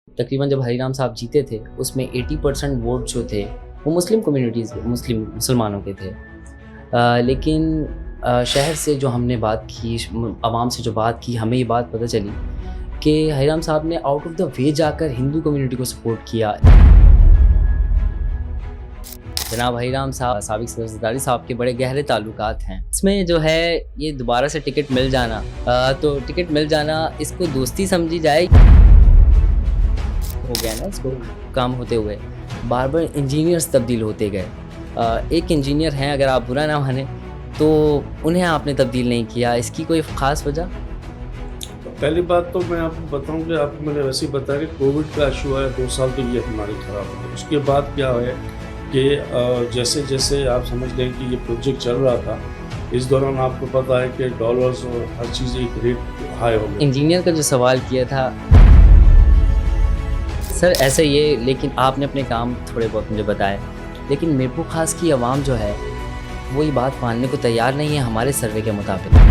تقریباً جب ہری رام صاحب جیتے تھے اس میں 80% ووٹ جو تھے وہ مسلم کمیونٹیز مسلمانوں کے تھے، لیکن شہر سے جو ہم نے بات کی، عوام سے جو بات کی، ہمیں یہ بات پتہ چلی کہ ہری رام صاحب نے آؤٹ آف دا وے جا کر ہندو کمیونٹی کو سپورٹ کیا۔ جناب ہری رام صاحب سابق صدر زرداری صاحب کے بڑے گہرے تعلقات ہیں، اس میں جو ہے یہ دوبارہ سے ٹکٹ مل جانا، تو ٹکٹ مل جانا اس کو دوستی سمجھی جائے ہو گیا نا، اس کو کام ہوتے ہوئے بار بار انجینئرز تبدیل ہوتے گئے۔ ایک انجینئر ہیں، اگر آپ برا نہ مانیں تو انہیں آپ نے تبدیل نہیں کیا، اس کی کوئی خاص وجہ؟ پہلی بات تو میں آپ کو بتاؤں کہ آپ کو میں نے ویسے ہی بتایا کہ کووڈ کا ایشو ہے، 2 سال تو یہ ہماری خراب ہو گئی۔ اس کے بعد کیا ہے کہ جیسے جیسے آپ سمجھ لیں کہ یہ پروجیکٹ چل رہا تھا، اس دوران آپ کو پتہ ہے کہ ڈالرز اور ہر چیز ایک ریٹ ہائی ہو گئی۔ انجینئر کا جو سوال کیا تھا سر ایسے یہ، لیکن آپ نے اپنے کام تھوڑے بہت مجھے بتائے، لیکن میرپور خاص کی عوام جو ہے وہ یہ بات ماننے کو تیار نہیں ہے ہمارے سروے کے مطابق۔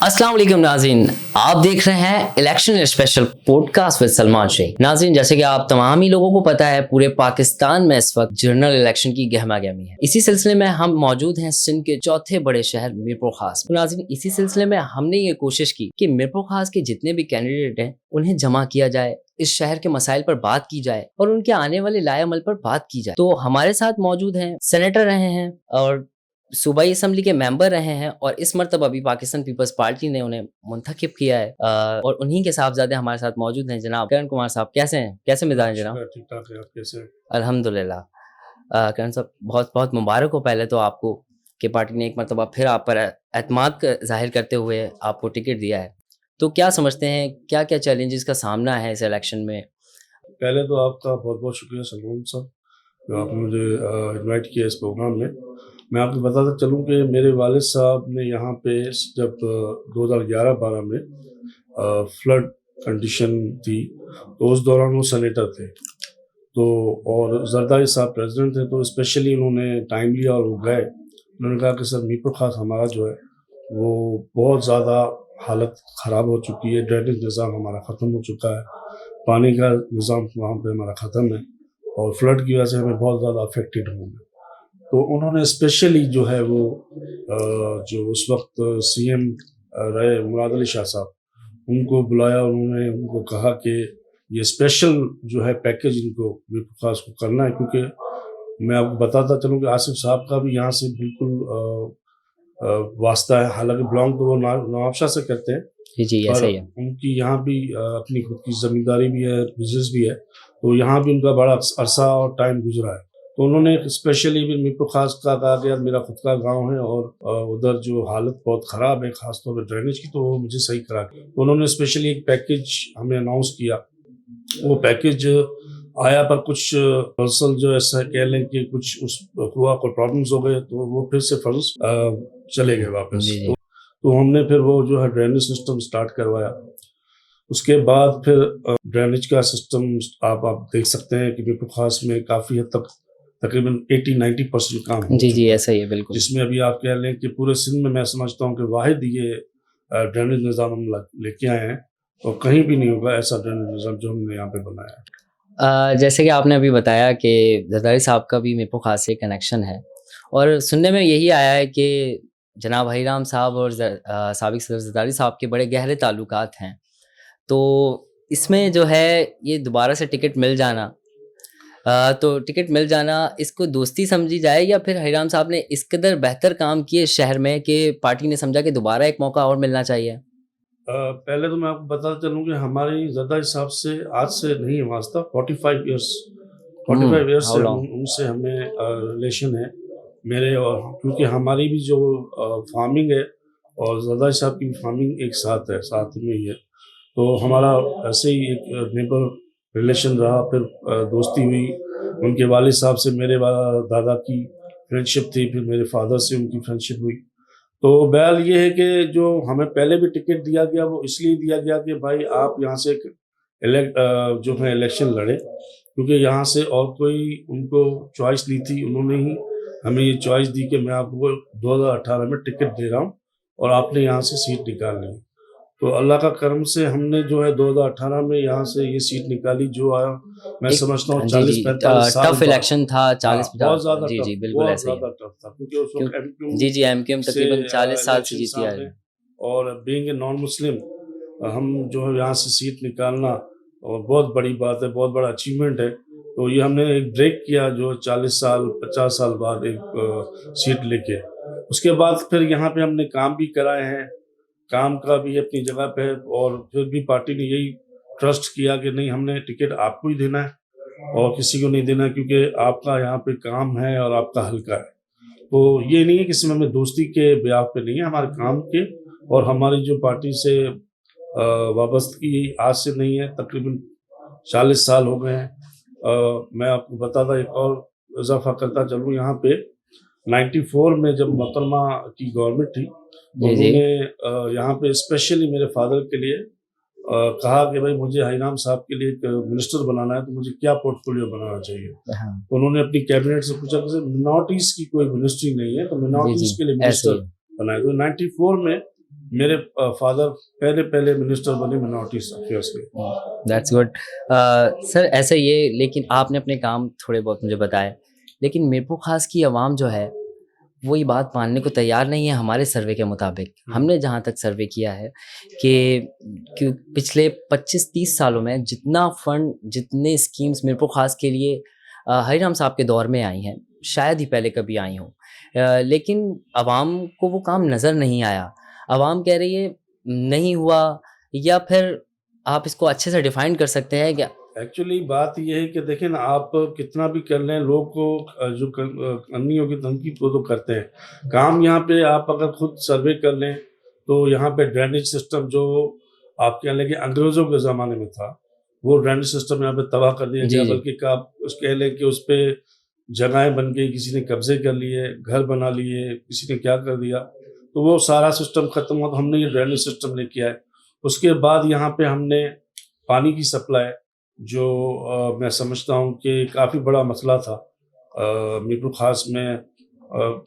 السلام علیکم ناظرین، آپ دیکھ رہے ہیں election special podcast with Salman Shaikh. ناظرین، جیسے کہ آپ تمام ہی لوگوں کو پتہ ہے، پورے پاکستان میں اس وقت جنرل الیکشن کی گہما گہمی ہے۔ اسی سلسلے میں ہم موجود ہیں سندھ کے چوتھے بڑے شہر میرپور خاص میں۔ ناظرین، اسی سلسلے میں ہم نے یہ کوشش کی کہ میرپور خاص کے جتنے بھی کینڈیڈیٹ ہیں انہیں جمع کیا جائے، اس شہر کے مسائل پر بات کی جائے اور ان کے آنے والے لائے عمل پر بات کی جائے۔ تو ہمارے ساتھ موجود ہیں سینیٹر رہے ہیں اور صوبائی اسمبلی کے ممبر رہے ہیں، اور اس مرتبہ بھی پاکستان پیپلز پارٹی نے انہیں منتخب کیا ہے، اور انہی کے صاحبزادے ہمارے ساتھ موجود ہیں۔ جناب کرن کمار صاحب کیسے ہیں؟ کیسے مزاج ہیں جناب؟ ٹھیک ٹھاک ہے، آپ کیسے ہیں؟ الحمدللہ۔ کرن صاحب بہت بہت مبارک ہو پہلے تو آپ کو کہ پارٹی نے ایک مرتبہ پھر آپ پر اعتماد ظاہر کرتے ہوئے آپ کو ٹکٹ دیا ہے۔ تو کیا سمجھتے ہیں کیا کیا چیلنجز کا سامنا ہے اس الیکشن میں؟ پہلے تو آپ کا بہت بہت شکریہ سلمان صاحب جو آپ نے مجھے انوائٹ کیا اس پروگرام میں۔ میں آپ کو بتاتا چلوں کہ میرے والد صاحب نے یہاں پہ جب 2011-12 میں فلڈ کنڈیشن تھی تو اس دوران وہ سینیٹر تھے، تو اور زرداری صاحب پریزیڈنٹ تھے، تو اسپیشلی انہوں نے ٹائم لیا اور وہ گئے۔ انہوں نے کہا کہ سر میرپور خاص ہمارا جو ہے وہ بہت زیادہ حالت خراب ہو چکی ہے، ڈرینیج نظام ہمارا ختم ہو چکا ہے، پانی کا نظام وہاں پہ ہمارا ختم ہے، اور فلڈ کی وجہ سے ہمیں بہت زیادہ افیکٹڈ ہوں گے۔ تو انہوں نے اسپیشلی جو ہے وہ جو اس وقت سی ایم رہے مراد علی شاہ صاحب، ان کو بلایا، انہوں نے ان کو کہا کہ یہ اسپیشل جو ہے پیکیج ان کو میرپور خاص کو کرنا ہے، کیونکہ میں آپ کو بتاتا چلوں کہ آصف صاحب کا بھی یہاں سے بالکل واسطہ ہے، حالانکہ بلانگ تو وہ نواب شاہ سے کرتے ہیں، جی ایسا ہی ہے۔ ان کی یہاں بھی اپنی خود کی زمینداری بھی ہے، بزنس بھی ہے، تو یہاں بھی ان کا بڑا عرصہ اور ٹائم گزرا ہے۔ تو انہوں نے اسپیشلی بھی میرپور خاص کا کہا کہ یار میرا خود کا گاؤں ہے اور ادھر جو حالت بہت خراب ہے، خاص طور پہ ڈرینیج کی، تو وہ مجھے صحیح کرا کے تو انہوں نے اسپیشلی ایک پیکیج ہمیں اناؤنس کیا۔ وہ پیکیج آیا پر کچھ فصل جو ایسا کہہ لیں کہ کچھ اس ہوا کوئی پرابلمس ہو گئے، تو وہ پھر سے فنڈس چلے گئے واپس۔ تو ہم نے پھر وہ جو ہے ڈرینیج سسٹم سٹارٹ کروایا۔ اس کے بعد پھر ڈرینیج کا سسٹم آپ دیکھ سکتے ہیں کہ میرپور خاص میں کافی حد تک تقریباً 80-90% کام ہو جی چکا ہے، ایسا ہی ہے بالکل، جس میں ابھی آپ کہہ لیں کہ پورے سندھ میں سمجھتا ہوں کہ واحد یہ ڈرینیج نظام ہم لے کے آئے ہیں، اور کہیں بھی نہیں ہوگا ایسا ڈرینیج نظام جو ہم نے یہاں پہ بنایا ہے۔ جیسے کہ آپ نے ابھی بتایا کہ زرداری صاحب کا بھی میرپور خاص سے کنیکشن ہے، اور سننے میں یہی آیا ہے کہ جناب ہری رام صاحب اور سابق صدر زرداری صاحب کے بڑے گہرے تعلقات ہیں، تو اس میں جو ہے یہ دوبارہ سے ٹکٹ مل جانا، تو ٹکٹ مل جانا اس کو دوستی سمجھی جائے، یا پھر ہری رام صاحب نے اس قدر بہتر کام کیے اس شہر میں کہ پارٹی نے سمجھا کہ دوبارہ ایک موقع اور ملنا چاہیے؟ پہلے تو میں آپ کو بتاتا چلوں کہ ہماری زرداری صاحب سے آج سے نہیں واسطہ 45 ایئرس سے ان سے ہمیں ریلیشن ہے میرے، اور کیونکہ ہماری بھی جو فارمنگ ہے اور زرداری صاحب کی فارمنگ ایک ساتھ ہے، ساتھ میں ہی ہے، تو ہمارا ایسے ہی ایک نیبر ریلیشن رہا، پھر دوستی ہوئی، ان کے والد صاحب سے میرے دادا کی فرینڈشپ تھی، پھر میرے فادر سے ان کی فرینڈشپ ہوئی۔ تو بہرحال یہ ہے کہ جو ہمیں پہلے بھی ٹکٹ دیا گیا وہ اس لیے دیا گیا کہ بھائی آپ یہاں سے جو ہے الیکشن لڑے، کیونکہ یہاں سے اور کوئی ان کو چوائس نہیں تھی، انہوں نے ہی ہمیں یہ چوائس دی کہ میں آپ کو 2018 میں ٹکٹ دے رہا ہوں اور آپ نے یہاں سے سیٹ نکالنی ہے. تو اللہ کا کرم سے ہم نے جو ہے 2018 میں یہاں سے یہ سیٹ نکالی, جو آیا میں سمجھتا ہوں 40-45 سال ٹف الیکشن تھا, 40-50. بہت زیادہ جی ٹف, جی بالکل بہت ایسا ہی زیادہ ٹف تھا, کیونکہ اس وقت M Q G M Q M سے تقریباً 40 سال سے الیکشن جیتی آ صاحب رہی نے, ہے. اور بینگ اے نان مسلم ہم جو ہے یہاں سے سیٹ نکالنا اور بہت بڑی بات ہے, بہت بڑا اچیومنٹ ہے. تو یہ ہم نے ایک بریک کیا جو 40 سال 50 سال بعد ایک سیٹ لے کے. اس کے بعد پھر یہاں پہ ہم نے کام بھی کرائے ہیں, کام کا بھی اپنی جگہ پہ, اور پھر بھی پارٹی نے یہی ٹرسٹ کیا کہ نہیں ہم نے ٹکٹ آپ کو ہی دینا ہے اور کسی کو نہیں دینا, کیونکہ آپ کا یہاں پہ کام ہے اور آپ کا حلقہ ہے. تو یہ نہیں ہے کہ صرف ہمیں دوستی کے بیاہ پہ نہیں ہے, ہمارے کام کے اور ہماری جو پارٹی سے وابستگی آج سے نہیں ہے, تقریباً 40 سال ہو گئے ہیں. میں آپ کو بتاتا ایک اور اضافہ کرتا چلوں, یہاں پہ 94 میں جب محترمہ کی گورنمنٹ تھی تو انہوں نے یہاں پہ اسپیشلی میرے فادر کے لیے کہا کہ بھائی مجھے ہائی نام صاحب کے لیے ایک منسٹر بنانا ہے, تو مجھے کیا پورٹ فولیو بنانا چاہیے. تو انہوں نے اپنی کیبنٹ سے پوچھا کہ منارٹیز کی کوئی منسٹری نہیں ہے, تو منارٹیز کے لیے منسٹر بنائے. تو 94 میں میرے فادر پہلے منسٹر بنے منارٹیز افیئرس کے. دیٹس گڈ سر. ایسا یہ, لیکن آپ نے اپنے کام تھوڑے بہت مجھے بتائے, لیکن میرپور خاص کی عوام جو ہے وہ یہ بات ماننے کو تیار نہیں ہے. ہمارے سروے کے مطابق, ہم نے جہاں تک سروے کیا ہے, کہ پچھلے 25-30 سالوں میں جتنا فنڈ, جتنے اسکیمز میرپور خاص کے لیے ہری رام صاحب کے دور میں آئی ہیں, شاید ہی پہلے کبھی آئی ہوں, لیکن عوام کو وہ کام نظر نہیں آیا. عوام کہہ رہی ہے نہیں ہوا, یا پھر آپ اس کو اچھے سے ڈیفائن کر سکتے ہیں کیا؟ ایکچولی بات یہ ہے کہ دیکھیں نا, آپ کتنا بھی کر لیں, لوگ کو جو کرنی ہوگی تنقید کو تو کرتے ہیں. کام یہاں پہ آپ اگر خود سروے کر لیں تو یہاں پہ ڈرینیج سسٹم جو آپ کہہ لیں کہ انگریزوں کے زمانے میں تھا, وہ ڈرینیج سسٹم یہاں پہ تباہ کر دیا گیا. بلکہ آپ اس کہہ لیں کہ اس پہ جگہیں بن گئی, کسی نے قبضے کر لیے, گھر بنا لیے, کسی نے کیا کر دیا, تو وہ سارا سسٹم ختم ہوا. تو ہم نے یہ ڈرینیج سسٹم لے کے آئے. اس کے بعد یہاں پہ ہم نے پانی کی سپلائی, جو میں سمجھتا ہوں کہ کافی بڑا مسئلہ تھا میرپور خاص میں,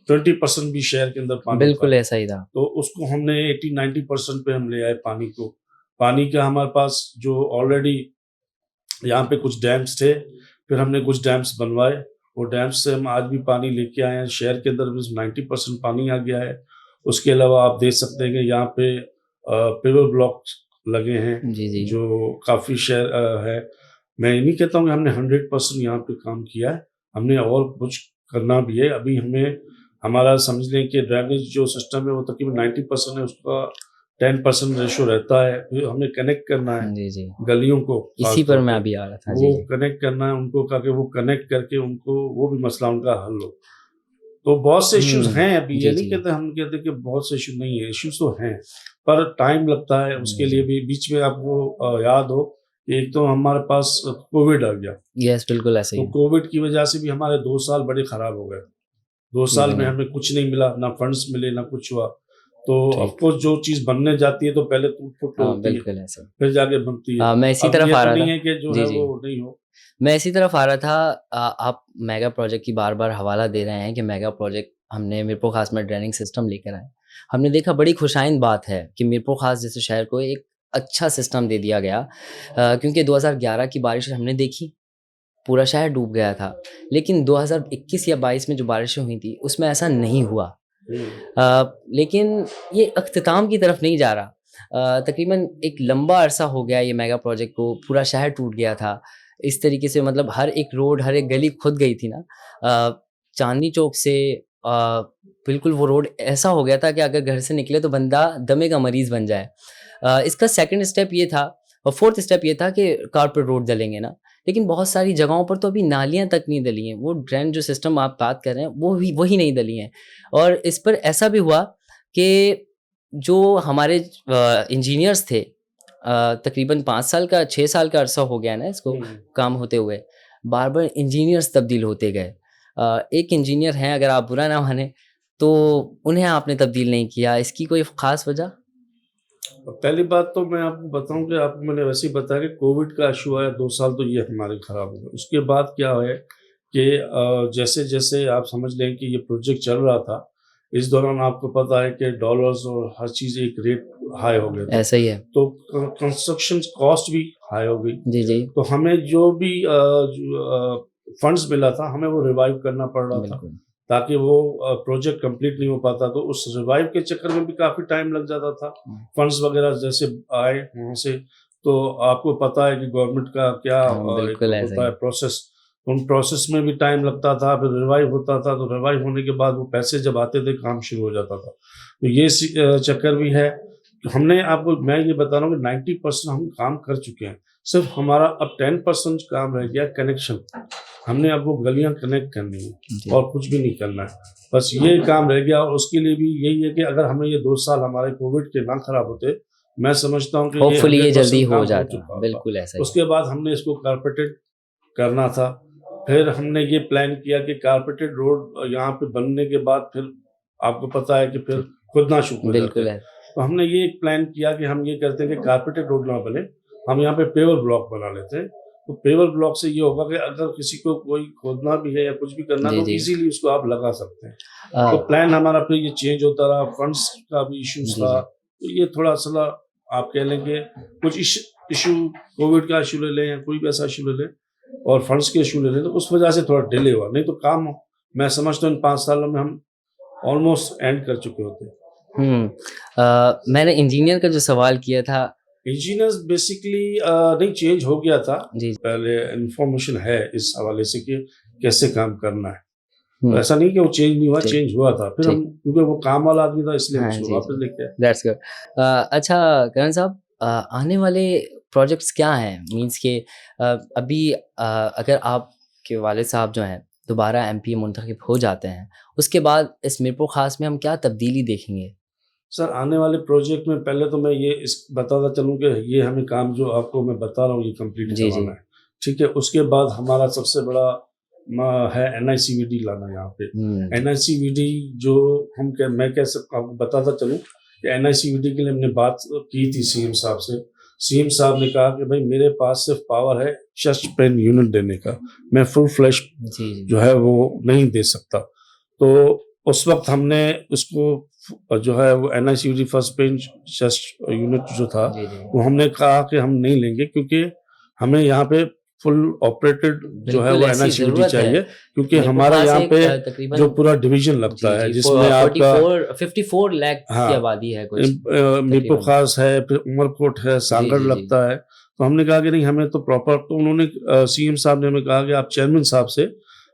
20% بھی شہر کے اندر پانی بالکل ایسا ہی تھا. تو اس کو ہم نے 80-90% پہ ہم لے آئے پانی کو. پانی کا ہمارے پاس جو آلریڈی یہاں پہ کچھ ڈیمز تھے, پھر ہم نے کچھ ڈیمز بنوائے, وہ ڈیمز سے ہم آج بھی پانی لے کے آئے ہیں. شہر کے اندر 90% پانی آ گیا ہے. اس کے علاوہ آپ دیکھ سکتے ہیں کہ یہاں پہ پیور بلاکس لگے ہیں جو کافی شہر ہے. میں یہ نہیں کہتا ہوں کہ ہم نے 100% یہاں پہ کام کیا ہے, ہم نے اور کچھ کرنا بھی ہے. ابھی ہمیں ہمارا سمجھ لیں کہ ڈرینیج جو سسٹم ہے وہ تقریباً 90% ہے, اس کا 10% ریشو رہتا ہے. پھر ہمیں کنیکٹ کرنا ہے گلیوں کو, اسی پر میں ابھی آ رہا تھا, وہ کنیکٹ کرنا ہے ان کو, کہ وہ کنیکٹ کر کے ان کو وہ بھی مسئلہ ان کا حل ہو. تو بہت سے ایشوز ہیں ابھی, یہ نہیں کہتے, ہم کہتے کہ بہت سے ایشو نہیں ہیں, ایشوز تو ہیں پر ٹائم لگتا ہے. اس کے لیے بھی بیچ میں آپ کو یاد ہو کہ ایک تو ہمارے پاس کووڈ آ گیا. یس بالکل ایسے ہی. تو کووڈ کی وجہ سے بھی ہمارے 2 سال بڑے خراب ہو گئے. 2 سال میں ہمیں کچھ نہیں ملا, نہ فنڈز ملے نہ کچھ ہوا. تو اب کو جو چیز بننے جاتی ہے تو پہلے ٹوٹ پھوٹ ہوتی ہے, پھر جا کے بنتی ہے. میں اسی طرف آ رہا تھا, نہیں ہے کہ جو ہے وہ نہیں ہو. میں اسی طرف آ رہا تھا. آپ میگا پروجیکٹ کی بار بار حوالہ دے رہے ہیں کہ میگا پروجیکٹ ہم نے میرپور خاص میں ڈریننگ سسٹم لے کر آئے. ہم نے دیکھا بڑی خوشائند بات ہے کہ میرپور خاص جیسے شہر کو ایک اچھا سسٹم دے دیا گیا, کیونکہ 2011 کی بارش ہم نے دیکھی, پورا شہر ڈوب گیا تھا. لیکن 2021 یا 22 میں جو بارشیں ہوئی تھیں اس میں ایسا نہیں ہوا. لیکن یہ اختتام کی طرف نہیں جا رہا. تقریباً ایک لمبا عرصہ ہو گیا یہ میگا پروجیکٹ کو, پورا شہر ٹوٹ گیا تھا اس طریقے سے. مطلب ہر ایک روڈ, ہر ایک گلی کھد گئی تھی نا. چاندنی چوک سے بالکل وہ روڈ ایسا ہو گیا تھا کہ اگر گھر سے نکلے تو بندہ دمے کا مریض بن جائے. اس کا سیکنڈ اسٹیپ یہ تھا, اور فورتھ اسٹیپ یہ تھا کہ کارپوریٹ روڈ ڈلیں گے نا. لیکن بہت ساری جگہوں پر تو ابھی نالیاں تک نہیں ڈلی ہیں. وہ ڈرین جو سسٹم آپ بات کر رہے ہیں وہی نہیں ڈلی ہیں. اور اس پر ایسا بھی ہوا کہ جو ہمارے انجینئرس تھے, تقریباً 6 سال کا عرصہ ہو گیا نا اس کو کام ہوتے ہوئے, بار بار انجینئرس تبدیل ہوتے گئے. ایک انجینئر ہیں, اگر آپ برا نہ مانیں تو انہیں آپ نے تبدیل نہیں کیا, اس کی کوئی خاص وجہ؟ پہلی بات تو میں آپ کو بتاؤں کہ آپ کو میں نے ویسے ہی بتایا کہ کووڈ کا ایشو آیا, 2 سال تو یہ ہمارے خراب ہو گئے. اس کے بعد کیا ہے کہ جیسے جیسے آپ سمجھ لیں کہ یہ پروجیکٹ چل رہا تھا، اس دوران آپ کو پتہ ہے کہ ڈالرز اور ہر چیز ایک ریٹ ہائی ہو گئے تھے، ایسا ہی ہے. تو کنسٹرکشن کاسٹ بھی ہائی ہو گئی. جی جی تو ہمیں جو بھی فنڈز ملا تھا ہمیں وہ ریوائیو کرنا پڑ رہا تھا، بالکل. تاکہ وہ پروجیکٹ کمپلیٹ نہیں ہو پاتا. تو اس ریوائیو کے چکر میں بھی کافی ٹائم لگ جاتا تھا. فنڈز وغیرہ جیسے آئے وہاں سے، تو آپ کو پتہ ہے کہ گورنمنٹ کا کیا بالکل ایسا ہوتا ہے پروسیس، ان پروسیس میں بھی ٹائم لگتا تھا. پھر ریوائیو ہوتا تھا، تو ریوائیو ہونے کے بعد وہ پیسے جب آتے تھے کام شروع ہو جاتا تھا. تو یہ چکر بھی ہے. ہم نے آپ کو میں یہ بتا رہا ہوں کہ 90% ہم کام کر چکے ہیں. صرف ہمارا اب 10% کام رہ گیا کنیکشن. ہم نے اب وہ گلیاں کنیکٹ کرنی ہیں اور کچھ بھی نہیں کرنا ہے، بس یہ کام رہ گیا. اور اس کے لیے بھی یہی ہے کہ اگر ہمیں یہ 2 سال ہمارے کووڈ کے نہ خراب ہوتے، میں سمجھتا ہوں کہ ہوپفلی یہ 100% جلدی ہو کام جاتا. چکا ہوتا. بالکل ایسا ہی. اس کے بعد ہم نے اس کو کارپیٹڈ کرنا تھا. پھر ہم نے یہ پلان کیا کہ کارپیٹڈ روڈ یہاں پہ بننے کے بعد پھر آپ کو پتہ ہے کہ پھر کھودنا شروع ہو جاتے بالکل ہیں. ہے. تو ہم نے یہ ایک پلان کیا کہ ہم یہ کرتے ہیں کہ کارپیٹڈ روڈ نہ بنے، ہم یہاں پہ پیور بلاک بنا لیتے ہیں. تو پیور بلاک سے یہ ہوگا کہ اگر کسی کو کوئی کھودنا بھی ہے یا کچھ بھی کرنا تو ایزیلی اس کو آپ لگا سکتے ہیں. تو پلان ہمارا پھر یہ چینج ہوتا رہا. فنڈس کا بھی ایشوز تھا، تو یہ تھوڑا سا آپ کہہ لیں کہ کچھ ایشو، کووڈ کا ایشو لے لیں یا کوئی بھی ایسا ایشو لے لیں اور فنڈس کے ایشو لے لیں، تو اس وجہ سے تھوڑا ڈیلے ہوا. نہیں تو کام میں سمجھتا ہوں ان 5 سالوں میں ہم آلموسٹ اینڈ کر چکے ہوتے. میں نے انجینئر کا جو سوال کیا تھا، انجینئر بیسکلی نہیں چینج ہو گیا تھا. جی پہلے انفارمیشن ہے اس حوالے سے کہ کیسے کام کرنا ہے. تو ایسا نہیں کہ وہ چینج نہیں ہوا، چینج ہوا تھا. پھر ہم کیونکہ وہ کام والا آدمی تھا اس لیے اس کو واپس لے کے آئے. That's good. اچھا کرن صاحب، آنے والے پروجیکٹس کیا ہیں؟ مینس کہ ابھی اگر آپ کے والد صاحب جو ہیں دوبارہ ایم پی منتخب ہو جاتے ہیں، اس کے بعد اس میرپور خاص میں ہم کیا تبدیلی دیکھیں گے؟ سر آنے والے پروجیکٹ میں پہلے تو میں یہ بتاتا چلوں کہ یہ ہمیں کام جو آپ کو میں بتا رہا ہوں یہ کمپلیٹ کروانا ہے. ٹھیک ہے. اس کے بعد ہمارا سب سے بڑا ہے NICVD لانا یہاں پہ. NICVD جو میں آپ کو بتاتا چلوں کہ NICVD کے لیے ہم نے بات کی تھی CM صاحب سے. CM صاحب نے کہا کہ بھائی میرے پاس صرف پاور ہے چیسٹ پین یونٹ دینے کا، میں فل فلیش جو ہے وہ نہیں دے سکتا. تو اس وقت ہم نے اس کو جو ہے وہ NICVD first pain chest unit جو تھا وہ ہم نے کہا کہ ہم نہیں لیں گے، کیونکہ ہمیں یہاں پہ فل آپریٹڈ جو ہے وہ NICVD چاہیے. کیونکہ ہمارا یہاں پہ جو پورا ڈویژن لگتا ہے جس میں آپ کا 54 لاکھ کی آبادی ہے، میرپور خاص ہے، پھر عمر کوٹ ہے، سانگڑ لگتا ہے. تو ہم نے کہا کہ نہیں ہمیں تو پراپر. تو انہوں نے CM صاحب نے ہمیں کہا کہ آپ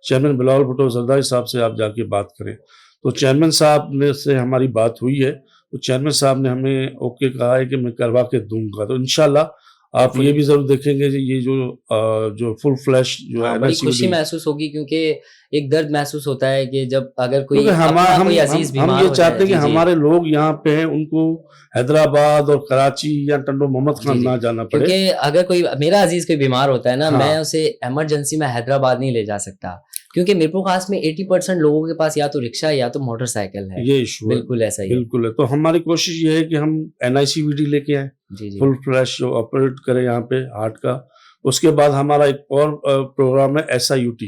چیئرمین بلاول بھٹو زرداری صاحب سے آپ جا کے بات کریں. تو چیئرمین صاحب نے سے ہماری بات ہوئی ہے. تو چیئرمین صاحب نے ہمیں اوکے کہا ہے کہ میں کروا کے دوں گا. تو انشاءاللہ آپ یہ بھی ضرور دیکھیں گے کہ یہ جو فل فلیش جو ہے بڑی خوشی محسوس ہوگی، کیونکہ ایک درد محسوس ہوتا ہے کہ جب اگر کوئی عزیز بیمار ہم یہ چاہتے ہیں کہ ہمارے لوگ یہاں پہ ہیں ان کو حیدرآباد اور کراچی یا ٹنڈو محمد خان نہ جانا پڑے. کیونکہ اگر کوئی میرا عزیز کوئی بیمار ہوتا ہے نا، میں اسے ایمرجنسی میں حیدرآباد نہیں لے جا سکتا، کیونکہ میرپور خاص میں 80% لوگوں کے پاس یا تو رکشا ہے یا تو موٹر سائیکل ہے. یہ ایشو بالکل ایسا ہی بالکل ہے. تو ہماری کوشش یہ ہے کہ ہم NICVD لے کے آئیں، فل فلیش جو آپریٹ کرے یہاں پہ ہارٹ کا. اس کے بعد ہمارا ایک اور پروگرام ہے SIUT.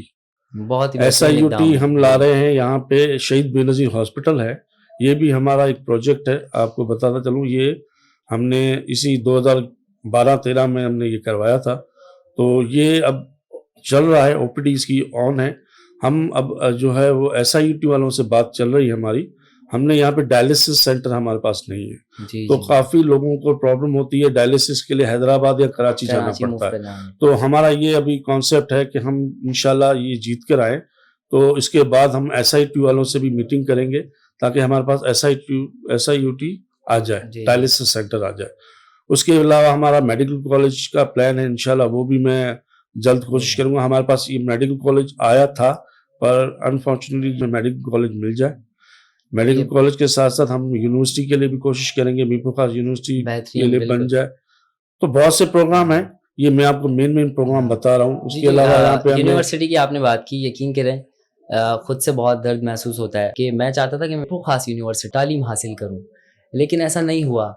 بہت SIUT ہم لا رہے ہیں یہاں پہ شہید بے نظیر ہاسپٹل ہے. یہ بھی ہمارا ایک پروجیکٹ ہے. آپ کو بتاتا چلوں یہ ہم نے اسی 2012-13 میں ہم نے یہ کروایا تھا. تو یہ اب چل رہا ہے، OPDs کی آن ہے. ہم اب جو ہے وہ SIUT والوں سے بات چل رہی ہے ہماری. ہم نے یہاں پہ ڈائلسس سینٹر ہمارے پاس نہیں ہے. تو کافی لوگوں کو پرابلم ہوتی ہے ڈائلسس کے لیے حیدرآباد یا کراچی جانا پڑتا ہے. تو ہمارا یہ ابھی کانسیپٹ ہے کہ ہم انشاءاللہ یہ جیت کر آئیں. تو اس کے بعد ہم SIT والوں سے بھی میٹنگ کریں گے تاکہ ہمارے پاس SIUT آ جائے، ڈائلسس سینٹر آ جائے. اس کے علاوہ ہمارا میڈیکل کالج کا پلان ہے، انشاءاللہ وہ بھی میں جلد کوشش کروں گا. ہمارے پاس یہ میڈیکل کالج آیا تھا پر انفارچونیٹلی میڈیکل کالج مل جائے. میڈیکل کالج کے ساتھ ساتھ ہم یونیورسٹی کے لیے بھی کوشش کریں گے، میرپور خاص یونیورسٹی کے لیے بن جائے. تو بہت سے پروگرام ہیں، یہ میں آپ کو مین پروگرام بتا رہا ہوں. اس کے علاوہ یہاں پہ یونیورسٹی کی آپ نے بات کی، یقین کریں خود سے بہت درد محسوس ہوتا ہے کہ میں چاہتا تھا کہ میں خاص یونیورسٹی تعلیم حاصل کروں، لیکن ایسا نہیں ہوا.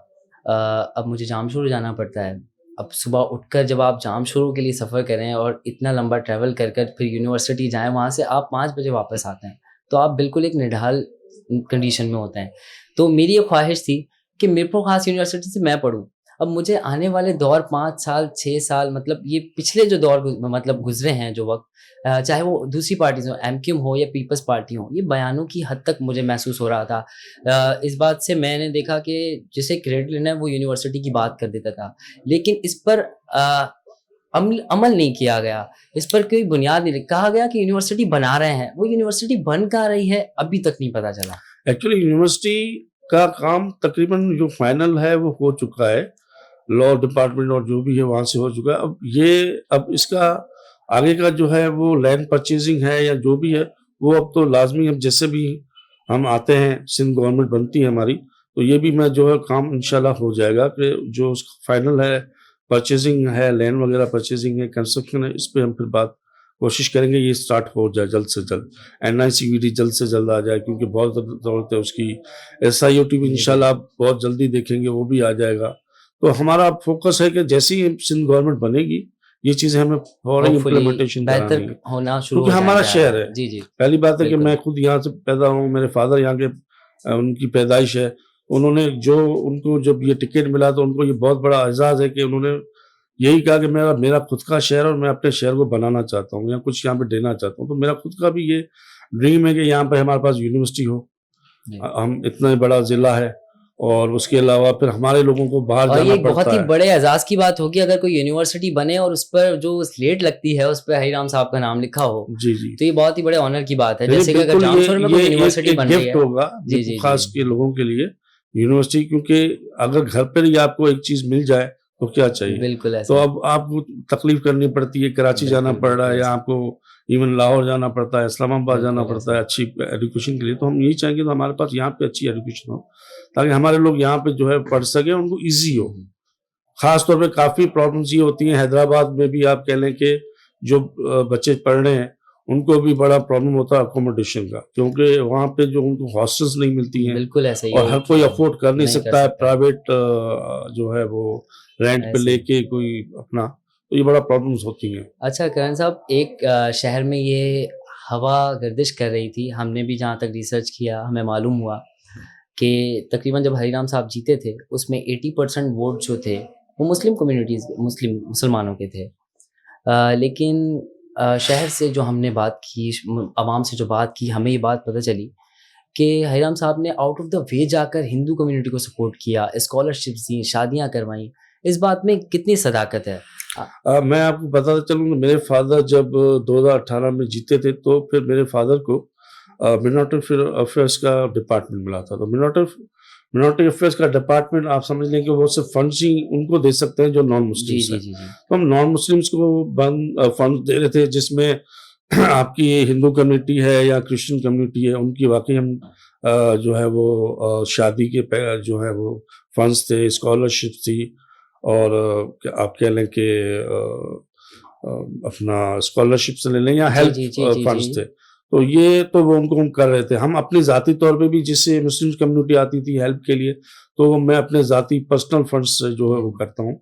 اب مجھے جامشور جانا پڑتا ہے. اب صبح اٹھ کر جب آپ جام شروع کے لیے سفر کریں اور اتنا لمبا ٹریول کر کر پھر یونیورسٹی جائیں, وہاں سے آپ 5 بجے واپس آتے ہیں, تو آپ بالکل ایک نڈھال کنڈیشن میں ہوتے ہیں. تو میری یہ خواہش تھی کہ میرپور خاص یونیورسٹی سے میں پڑھوں. اب مجھے آنے والے دور 5 سال 6 سال مطلب یہ پچھلے جو دور مطلب گزرے ہیں جو وقت, چاہے وہ دوسری پارٹیز ہوں, ایم کیو ایم ہو یا پیپلز پارٹی ہو, یہ بیانوں کی حد تک مجھے محسوس ہو رہا تھا. اس بات سے میں نے دیکھا کہ جسے کریڈٹ لینا ہے وہ یونیورسٹی کی بات کر دیتا تھا, لیکن اس پر عمل نہیں کیا گیا, اس پر کوئی بنیاد نہیں. کہا گیا کہ یونیورسٹی بنا رہے ہیں, وہ یونیورسٹی بن کہاں رہی ہے ابھی تک نہیں پتا چلا. ایکچولی یونیورسٹی کا کام تقریباً جو فائنل ہے وہ ہو چکا ہے, لاء ڈپارٹمنٹ اور جو بھی ہے وہاں سے ہو چکا ہے. اب اس کا آگے کا جو ہے وہ لینڈ پرچیزنگ ہے یا جو بھی ہے وہ اب تو لازمی, اب جیسے بھی ہم آتے ہیں سندھ گورنمنٹ بنتی ہے ہماری, تو یہ بھی میں جو ہے کام انشاءاللہ ہو جائے گا کہ جو اس کا فائنل ہے پرچیزنگ ہے, لینڈ وغیرہ پرچیزنگ ہے, کنسٹرکشن ہے, اس پہ ہم پھر بات کوشش کریں گے یہ اسٹارٹ ہو جائے جلد سے جلد. NICVD جلد سے جلد آ جائے کیونکہ بہت ضرورت ہے اس کی. SIOT بھی انشاءاللہ آپ بہت جلدی دیکھیں گے, وہ بھی آ جائے گا. تو ہمارا فوکس ہے کہ جیسی ہی سندھ گورنمنٹ بنے گی یہ چیزیں ہمیں فوری امپلیمنٹیشن بہتر کرانی ہے ہونا شروع کیونکہ ہمارا شہر ہے. جی جی پہلی بات ہے کہ بالکل. میں خود یہاں سے پیدا ہوں, میرے فادر یہاں کے, ان کی پیدائش ہے. انہوں نے ان کو جب یہ ٹکٹ ملا تو ان کو یہ بہت بڑا اعزاز ہے کہ انہوں نے یہی کہا کہ میرا خود کا شہر اور میں اپنے شہر کو بنانا چاہتا ہوں یا کچھ یہاں پہ دینا چاہتا ہوں. تو میرا خود کا بھی یہ ڈریم ہے کہ یہاں پہ ہمارے پاس یونیورسٹی ہو. ہم اتنا بڑا ضلع ہے اور اس کے علاوہ پھر ہمارے لوگوں کو باہر جانا پڑتا ہے. اور یہ بہت ہی بڑے اعزاز کی بات ہوگی اگر کوئی یونیورسٹی بنے اور اس پر جو سلیٹ لگتی ہے اس پہ ہری رام صاحب کا نام لکھا ہو. جی جی, تو یہ بہت ہی بڑے آنر کی بات ہے. جیسے کہ اگر جامشور میں کوئی یونیورسٹی بن رہی ہے, گفٹ ہوگا خاص کے لوگوں کے لیے یونیورسٹی, کیونکہ اگر گھر پر ہی آپ کو ایک چیز مل جائے تو کیا چاہیے. بالکل تو اب آپ کو تکلیف کرنی پڑتی ہے, کراچی جانا پڑ رہا ہے یا آپ کو ایون لاہور جانا پڑتا ہے, اسلام آباد جانا پڑتا ہے اچھی ایجوکیشن کے لیے. تو ہم یہی چاہیں گے تو ہمارے پاس یہاں پہ اچھی ایجوکیشن ہو تاکہ ہمارے لوگ یہاں پہ جو ہے پڑھ سکیں, ان کو ایزی ہو. خاص طور پہ کافی پرابلمس یہ ہوتی ہیں حیدرآباد میں بھی, آپ کہہ لیں کہ جو بچے پڑھ رہے ہیں ان کو بھی بڑا پرابلم ہوتا ہے اکوموڈیشن کا, کیونکہ وہاں پہ جو ان کو ہاسٹلس نہیں ملتی ہیں. بالکل ایسا ہی, اور ہر کوئی افورڈ کر نہیں سکتا ہے پرائیویٹ جو ہے وہ رینٹ پہ لے کے کوئی اپنا, تو یہ بڑا پرابلمس ہوتی ہیں. اچھا کرن صاحب, ایک شہر میں یہ ہوا گردش کر رہی تھی, ہم نے بھی جہاں تک ریسرچ کیا ہمیں معلوم ہوا کہ تقریباً جب ہری رام صاحب جیتے تھے اس میں 80% ووٹ جو تھے وہ مسلم کمیونٹیز مسلمانوں کے تھے. لیکن شہر سے جو ہم نے بات کی, عوام سے جو بات کی, ہمیں یہ بات پتہ چلی کہ ہری رام صاحب نے آؤٹ آف دا وے جا کر ہندو کمیونٹی کو سپورٹ کیا, اسکالرشپس دیں, شادیاں کروائیں. اس بات میں کتنی صداقت ہے؟ میں آپ کو بتاتا چلوں کہ میرے فادر جب 2018 میں جیتے تھے تو پھر میرے فادر کو منورٹی افیئرس کا ڈپارٹمنٹ ملا تھا. تو منورٹی افیئرس کا ڈپارٹمنٹ آپ سمجھ لیں کہ وہ صرف فنڈس ہی ان کو دے سکتے ہیں جو نان مسلمس ہیں. تو ہم نان مسلمس کو فنڈ دے رہے تھے, جس میں آپ کی ہندو کمیونٹی ہے یا کرسچن کمیونٹی ہے ان کی واقعی ہم جو ہے وہ شادی کے جو ہے وہ فنڈس تھے, اسکالرشپ تھی, اور آپ کہہ لیں کہ اپنا اسکالرشپ سے لے لیں یا ہیلپ فنڈس تھے. تو یہ تو وہ ان کو ہم کر رہے تھے. ہم اپنی ذاتی طور پہ بھی جس سے مسلم کمیونٹی آتی تھی ہیلپ کے لیے تو میں اپنے ذاتی پرسنل فنڈس سے جو ہے وہ کرتا ہوں,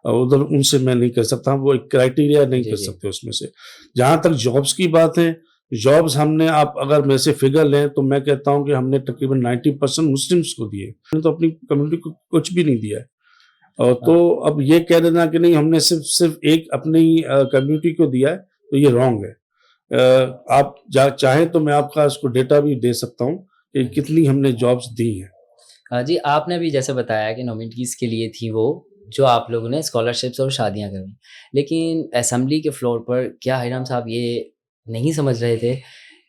ادھر ان سے میں نہیں کر سکتا, وہ ایک کرائٹیریا نہیں کر سکتے اس میں سے. جہاں تک جابس کی بات ہے, جابس ہم نے, آپ اگر میں سے فگر لیں تو میں کہتا ہوں کہ ہم نے تقریباً 90% مسلمس کو دیے, تو اپنی کمیونٹی کو کچھ بھی نہیں دیا ہے. تو اب یہ کہہ دینا کہ نہیں ہم نے صرف ایک اپنی کمیونٹی کو دیا ہے تو یہ رانگ ہے. آپ چاہیں تو میں آپ کا اس کو ڈیٹا بھی دے سکتا ہوں کہ کتنی ہم نے جابس دی ہیں. جی, آپ نے بھی جیسے بتایا کہ نومنٹیز کے لیے تھی وہ جو آپ لوگوں نے اسکالرشپس اور شادیاں کرویں, لیکن اسمبلی کے فلور پر کیا ہری رام صاحب یہ نہیں سمجھ رہے تھے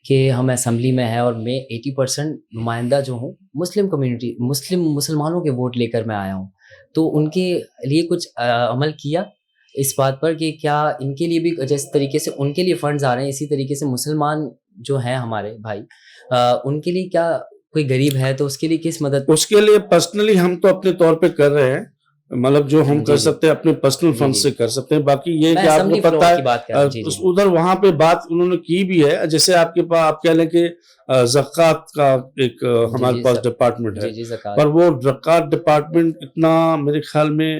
کہ ہم اسمبلی میں ہیں اور میں 80% نمائندہ جو ہوں مسلم کمیونٹی مسلمانوں کے ووٹ لے کر میں آیا ہوں, تو ان کے لیے کچھ عمل کیا اس بات پر کہ کیا ان کے لیے بھی جس طریقے سے ان کے لیے فنڈز آ رہے ہیں اسی طریقے سے مسلمان جو ہیں ہمارے بھائی ان کے لیے کیا کوئی غریب ہے تو اس کے لیے کس مدد؟ اس کے لیے پرسنلی ہم تو اپنے طور پہ کر رہے ہیں, مطلب جو ہم کر سکتے ہیں اپنے پرسنل فنڈ سے کر سکتے ہیں. باقی یہ کہ آپ کو پتہ ہے ادھر وہاں پہ بات انہوں نے کی بھی ہے, جیسے آپ کے پاس آپ کہہ لیں کہ زکوٰۃ کا ایک ہمارے پاس ڈپارٹمنٹ ہے, پر وہ زکوٰۃ ڈپارٹمنٹ اتنا میرے خیال میں